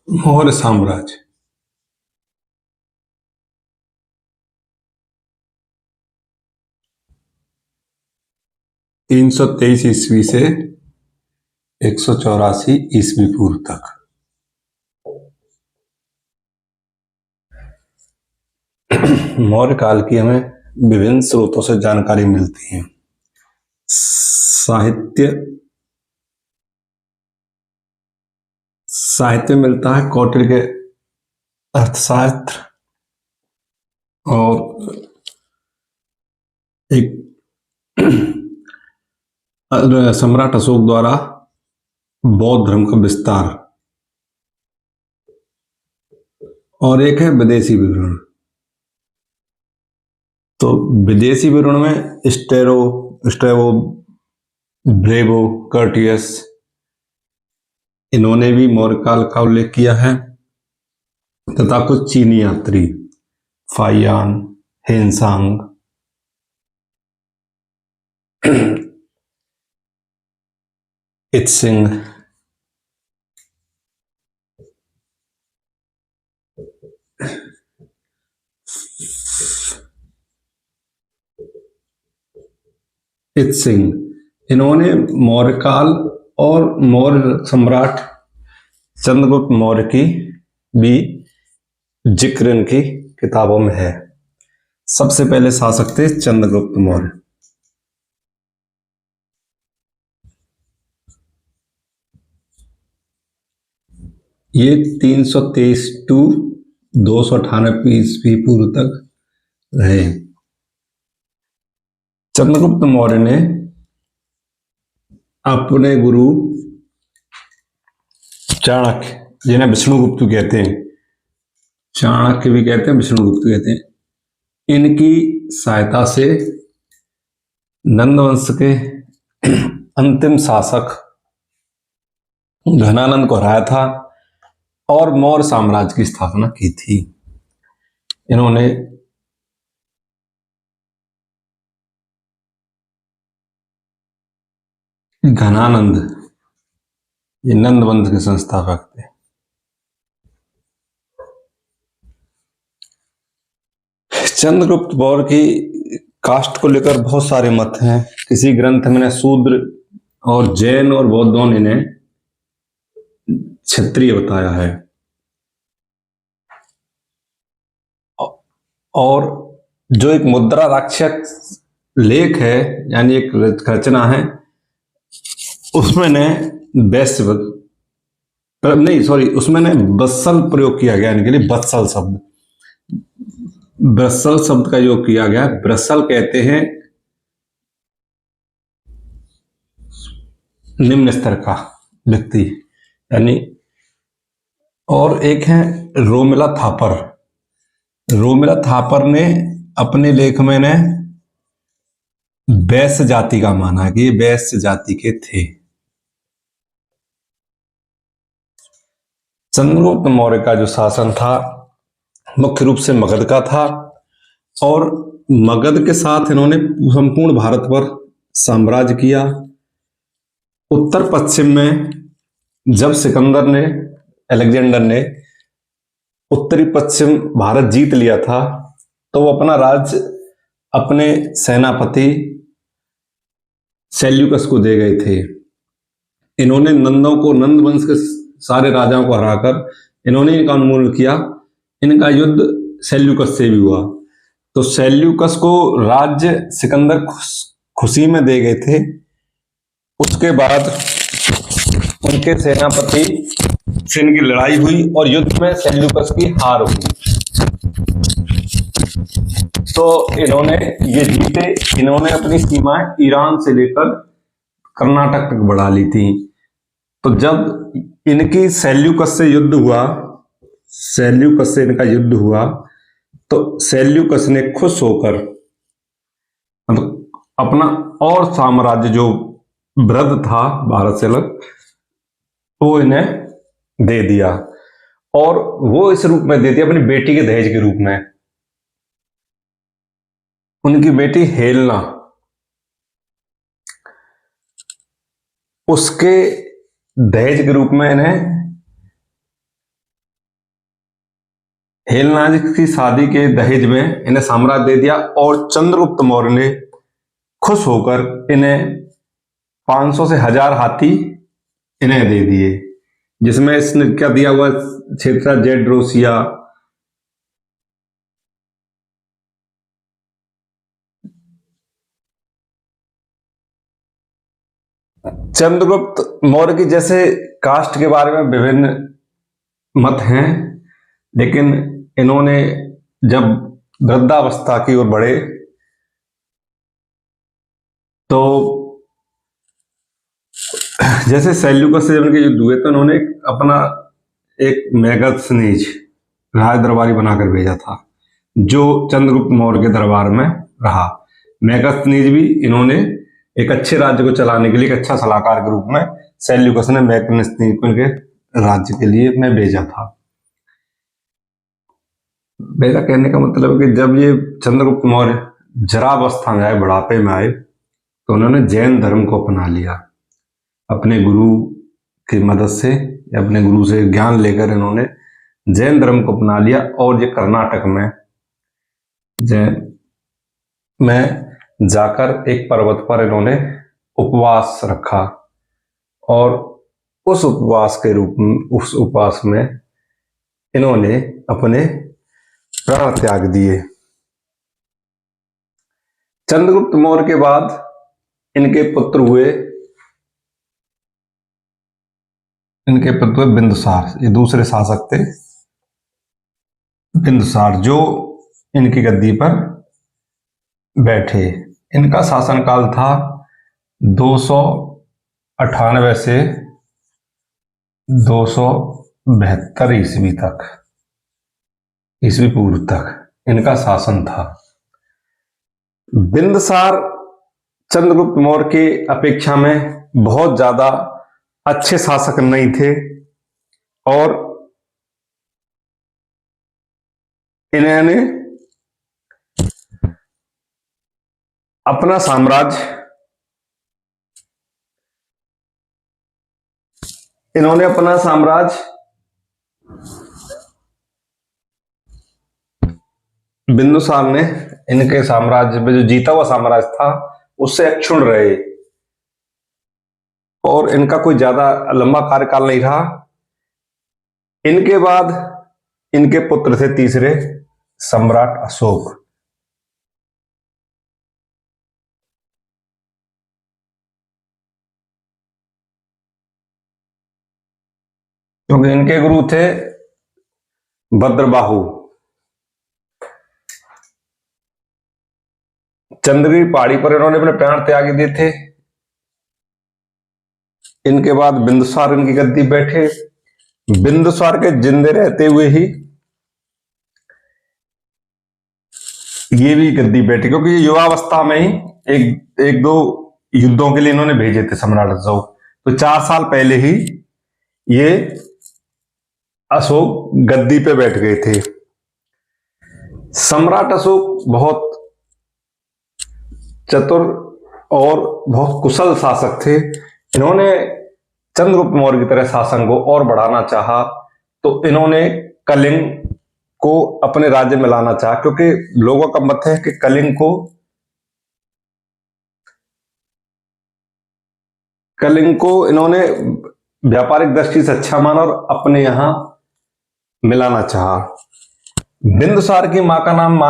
मौर्य साम्राज्य 323 ईस्वी से 184 ईस्वी पूर्व तक। मौर्य काल की हमें विभिन्न स्रोतों से जानकारी मिलती है। साहित्य मिलता है कौटिल्य के अर्थशास्त्र, और एक सम्राट अशोक द्वारा बौद्ध धर्म का विस्तार, और एक है विदेशी विवरण। तो विदेशी विवरण में स्ट्रैबो, ब्रेबो, कर्टियस, इन्होंने भी मौर्य काल का उल्लेख किया है, तथा कुछ चीनी यात्री फाइयान, हेनसांग, इत्सिंग, इन्होंने मौर्य काल और मौर्य सम्राट चंद्रगुप्त मौर्य की भी जिक्र इनकी किताबों में है। सबसे पहले शासक थे चंद्रगुप्त मौर्य। ये 323 टू 298 ईस्वी पूर्व तक रहे। चंद्रगुप्त मौर्य ने अपने गुरु चाणक्य, जिन्हें विष्णुगुप्त कहते हैं, चाणक्य भी कहते हैं, विष्णुगुप्त कहते हैं, इनकी सहायता से नंद वंश के अंतिम शासक घनानंद को हराया था और मौर्य साम्राज्य की स्थापना की थी। इन्होंने घनानंद, ये नंद वंश के संस्थापक थे। चंद्रगुप्त मौर्य की कास्ट को लेकर बहुत सारे मत हैं। किसी ग्रंथ में शूद्र और जैन और बौद्धों ने इन्हें क्षत्रिय बताया है। और जो एक मुद्रा राक्षस लेख है, यानी एक रचना है, उसमें ने उसमें ने बत्सल प्रयोग किया गया, इनके लिए बत्सल शब्द, ब्रसल शब्द का योग किया गया। ब्रसल कहते हैं निम्न स्तर का व्यक्ति, यानी, और एक है रोमिला थापर। रोमिला थापर ने अपने लेख में ने वैश्य जाति का माना कि वैश्य जाति के थे। चंद्रगुप्त मौर्य का जो शासन था मुख्य रूप से मगध का था, और मगध के साथ इन्होंने संपूर्ण भारत पर साम्राज्य किया। उत्तर पश्चिम में जब अलेक्जेंडर ने उत्तरी पश्चिम भारत जीत लिया था, तो वो अपना राज्य अपने सेनापति सेल्यूकस को दे गए थे। इन्होंने नंद वंश के सारे राजाओं को हराकर इन्होंने इनका उन्मूलन किया। इनका युद्ध सेल्यूकस से भी हुआ। तो सेल्यूकस को राज्य सिकंदर खुशी में दे गए थे। उसके बाद उनके सेनापति से इनकी लड़ाई हुई और युद्ध में सेल्यूकस की हार हुई। तो इन्होंने ये जीते। इन्होंने अपनी सीमाएं ईरान से लेकर कर्नाटक तक बढ़ा ली थी। तो जब इनकी सेल्यूकस से इनका युद्ध हुआ, तो सेल्यूकस ने खुश होकर अपना और साम्राज्य जो वृद्ध था भारत से अलग, वो इन्हें दे दिया। और वो इस रूप में दे दिया अपनी बेटी के दहेज के रूप में। उनकी बेटी हेलना, उसके दहेज के रूप में इन्हें हेलनाज की शादी के दहेज में इन्हें साम्राज्य दे दिया और चंद्रगुप्त मौर्य ने खुश होकर इन्हें 500 से 1000 हाथी इन्हें दे दिए, जिसमें इसने क्या दिया हुआ क्षेत्र जेड्रोसिया, चंद्रगुप्त मौर्य की जैसे कास्ट के बारे में विभिन्न मत हैं, लेकिन इन्होंने जब वृद्धावस्था की ओर बढ़े तो जैसे सेल्यूकस से उनके युद्ध हुए तो उन्होंने अपना एक मेगस्थनीज राज दरबारी बनाकर भेजा था, जो चंद्रगुप्त मौर्य के दरबार में रहा। मेगस्थनीज भी इन्होंने एक अच्छे राज्य को चलाने के लिए एक अच्छा सलाहकार के रूप में सेल्यूकस ने मेगस्थनीज को इनके राज्य के लिए मैं भेजा था। मेरा कहने का मतलब है कि जब ये चंद्रगुप्त मौर्य जरावस्था में आए, बुढ़ापे में आए, तो उन्होंने जैन धर्म को अपना लिया। अपने गुरु की मदद से, अपने गुरु से ज्ञान लेकर इन्होंने जैन धर्म को अपना लिया और ये कर्नाटक में जैन में जाकर एक पर्वत पर इन्होंने उपवास रखा और उस उपवास में इन्होंने अपने प्राण त्याग दिए। चंद्रगुप्त मौर्य के बाद इनके पुत्र हुए बिंदुसार, ये दूसरे शासक थे बिंदुसार, जो इनकी गद्दी पर बैठे। इनका शासनकाल था 298 से 272 ईस्वी तक, ईस्वी पूर्व तक इनका शासन था। बिंदुसार चंद्रगुप्त मौर्य की अपेक्षा में बहुत ज्यादा अच्छे शासक नहीं थे और इन्होंने अपना साम्राज्य बिंदुसार ने इनके साम्राज्य में जो जीता हुआ साम्राज्य था उससे अक्षुण्ण रहे और इनका कोई ज्यादा लंबा कार्यकाल नहीं रहा। इनके बाद इनके पुत्र थे तीसरे सम्राट अशोक। क्योंकि इनके गुरु थे भद्रबाहु। चंद्रगिरी पहाड़ी पर इन्होंने अपने प्राण त्याग दिए थे। इनके बाद बिंदुसार इनकी गद्दी बैठे। बिंदुसार के जिंदे रहते हुए ही ये भी गद्दी बैठे, क्योंकि ये युवावस्था में ही एक दो युद्धों के लिए इन्होंने भेजे थे सम्राट अशोक। तो 4 साल पहले ही ये अशोक गद्दी पे बैठ गए थे। सम्राट अशोक बहुत चतुर और बहुत कुशल शासक थे। इन्होंने चंद्रगुप्त मौर्य की तरह शासन को और बढ़ाना चाहा, तो इन्होंने कलिंग को अपने राज्य में लाना चाहा, क्योंकि लोगों का मत है कि कलिंग को इन्होंने व्यापारिक दृष्टि से अच्छा माना और अपने यहां मिलाना चाहा। बिंदुसार की मां का नाम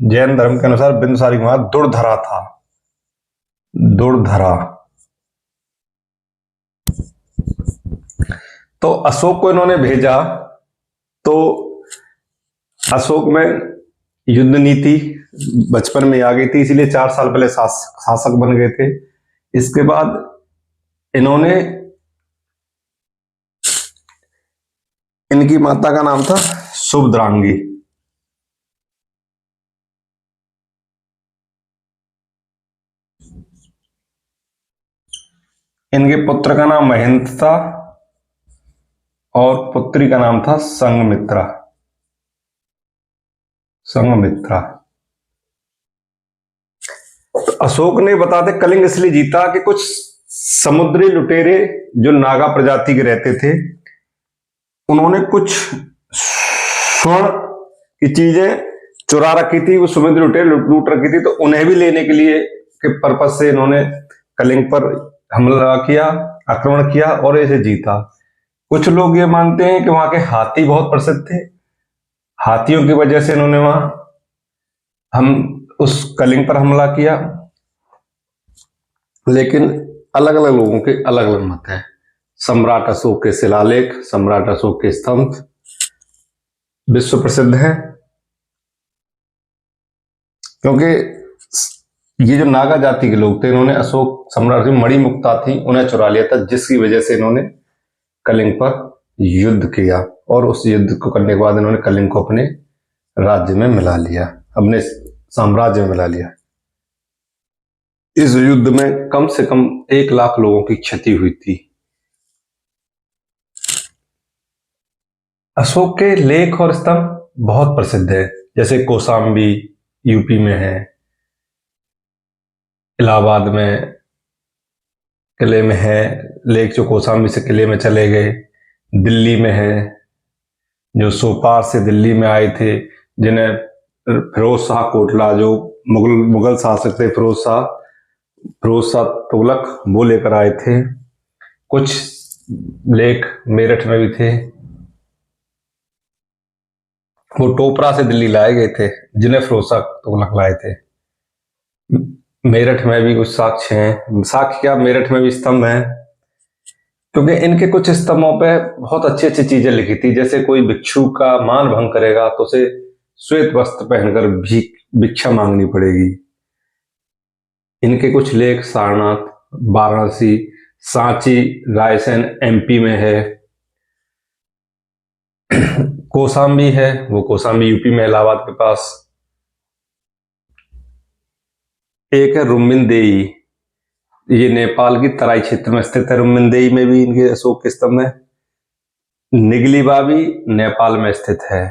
जैन धर्म के अनुसार बिंदुसार की मां दुर्धरा था। दुर्धरा। तो अशोक को इन्होंने भेजा, तो अशोक में युद्ध नीति बचपन में आ गई थी, इसलिए 4 साल पहले शासक बन गए थे। इसके बाद इन्होंने, इनकी माता का नाम था सुभद्रांगी। इनके पुत्र का नाम महेंद्र था और पुत्री का नाम था संघमित्रा। तो अशोक ने बताते कलिंग इसलिए जीता कि कुछ समुद्री लुटेरे जो नागा प्रजाति के रहते थे, उन्होंने कुछ स्वर्ण की चीजें चुरा रखी थी, वो सुमित लुटेरे लूट रखी थी, तो उन्हें भी लेने के लिए के पर्पज से इन्होंने कलिंग पर हमला किया, आक्रमण किया और इसे जीता। कुछ लोग ये मानते हैं कि वहां के हाथी बहुत प्रसिद्ध थे, हाथियों की वजह से इन्होंने वहां हम उस कलिंग पर हमला किया। लेकिन अलग अलग लोगों के अलग अलग मत हैं। सम्राट अशोक के शिलालेख, सम्राट अशोक के स्तंभ विश्व प्रसिद्ध हैं, क्योंकि ये जो नागा जाति के लोग थे, इन्होंने अशोक सम्राट की मणिमुक्ता थी, उन्हें चुरा लिया था, जिसकी वजह से इन्होंने कलिंग पर युद्ध किया और उस युद्ध को करने के बाद इन्होंने कलिंग को अपने राज्य में मिला लिया, अपने साम्राज्य में मिला लिया। इस युद्ध में कम से कम 1 लाख लोगों की क्षति हुई थी। अशोक के लेख और स्तंभ बहुत प्रसिद्ध है, जैसे कौशाम्बी यूपी में है, इलाहाबाद में किले में है लेख जो कौशाम्बी से किले में चले गए, दिल्ली में है जो सोपार से दिल्ली में आए थे, जिन्हें फिरोज शाह कोटला जो मुगल शासक थे, फिरोज शाह तुगलक वो लेकर आए थे। कुछ लेख मेरठ में भी थे, वो टोपरा से दिल्ली लाए गए थे, जिन्हें फिरोज शाह तुगलक लाए थे। मेरठ में भी कुछ साक्ष्य हैं, साक्ष्य क्या, मेरठ में भी स्तंभ हैं, क्योंकि इनके कुछ स्तंभों पे बहुत अच्छी अच्छी चीजें लिखी थी, जैसे कोई भिक्षु का मान भंग करेगा तो उसे श्वेत वस्त्र पहनकर भिक्षा मांगनी पड़ेगी। इनके कुछ लेख सारनाथ, वाराणसी, सांची, रायसेन एमपी में है। कौशाम्बी है, वो कौशाम्बी यूपी में इलाहाबाद के पास। एक है रुम्मिनदेई, ये नेपाल की तराई क्षेत्र में स्थित है। रुम्मिनदेई में भी इनके अशोक के स्तंभ है। निगलीबाबी नेपाल में स्थित है।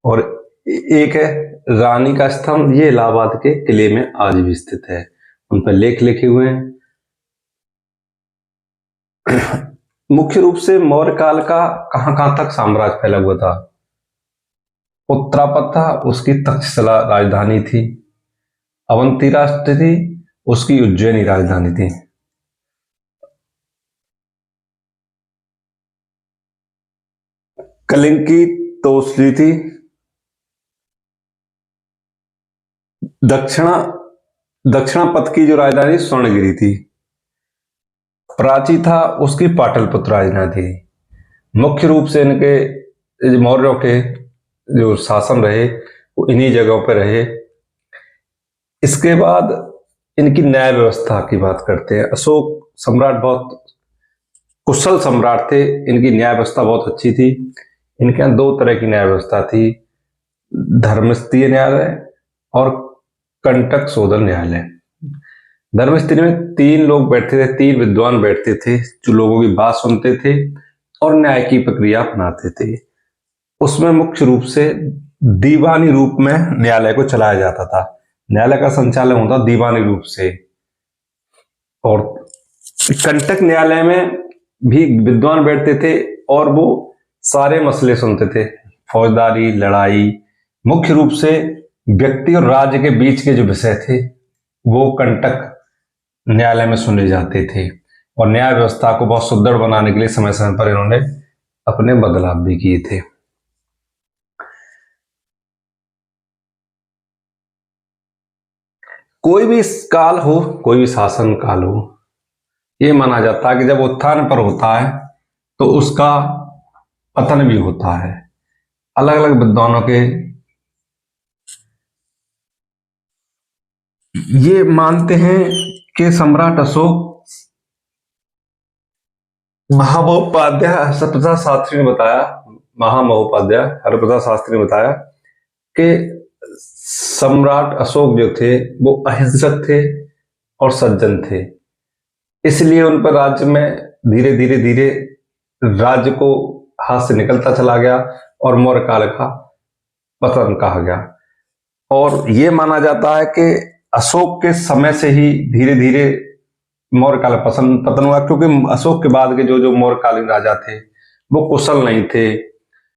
और एक है रानी का स्तंभ, ये इलाहाबाद के किले में आज भी स्थित है, उन पर लेख लिखे हुए हैं। मुख्य रूप से मौर्य काल का कहां तक साम्राज्य फैला हुआ था? उत्तरापथ था, उसकी तक्षशिला राजधानी थी। अवंती राष्ट्र थी, उसकी उज्जैनी राजधानी थी। कलिंग की तोसली थी। दक्षिणा पथ की जो राजधानी स्वर्णगिरी थी। प्राची था, उसकी पाटलिपुत्र राजधानी थी। मुख्य रूप से इनके मौर्यों के जो शासन रहे वो इन्हीं जगहों पर रहे। इसके बाद इनकी न्याय व्यवस्था की बात करते हैं। अशोक सम्राट बहुत कुशल सम्राट थे, इनकी न्याय व्यवस्था बहुत अच्छी थी। इनके यहाँ 2 तरह की न्याय व्यवस्था थी, धर्मस्थलीय न्यायालय और कंटक शोधन न्यायालय। धर्मस्थली में 3 लोग बैठते थे, 3 विद्वान बैठते थे जो लोगों की बात सुनते थे और न्याय की प्रक्रिया अपनाते थे। उसमें मुख्य रूप से दीवानी रूप में न्यायालय को चलाया जाता था। न्यायालय का संचालन होता दीवानी रूप से। और कंटक न्यायालय में भी विद्वान बैठते थे और वो सारे मसले सुनते थे, फौजदारी, लड़ाई, मुख्य रूप से व्यक्ति और राज्य के बीच के जो विषय थे वो कंटक न्यायालय में सुने जाते थे। और न्याय व्यवस्था को बहुत सुदृढ़ बनाने के लिए समय समय पर इन्होंने अपने बदलाव भी किए थे। कोई भी काल हो, कोई भी शासन काल हो, ये माना जाता है कि जब उत्थान पर होता है तो उसका पतन भी होता है। अलग अलग विद्वानों के ये मानते हैं कि सम्राट अशोक, महामहोपाध्याय हरप्रसाद शास्त्री ने बताया, महामहोपाध्याय हरप्रसाद शास्त्री ने बताया कि सम्राट अशोक जो थे वो अहिंसक थे और सज्जन थे, इसलिए उन पर राज्य में धीरे धीरे राज्य को हाथ से निकलता चला गया और मौर्य काल का पतन कहा गया। और ये माना जाता है कि अशोक के समय से ही धीरे धीरे मौर्य काल पतन हुआ, क्योंकि अशोक के बाद के जो मौर्यकालीन राजा थे वो कुशल नहीं थे,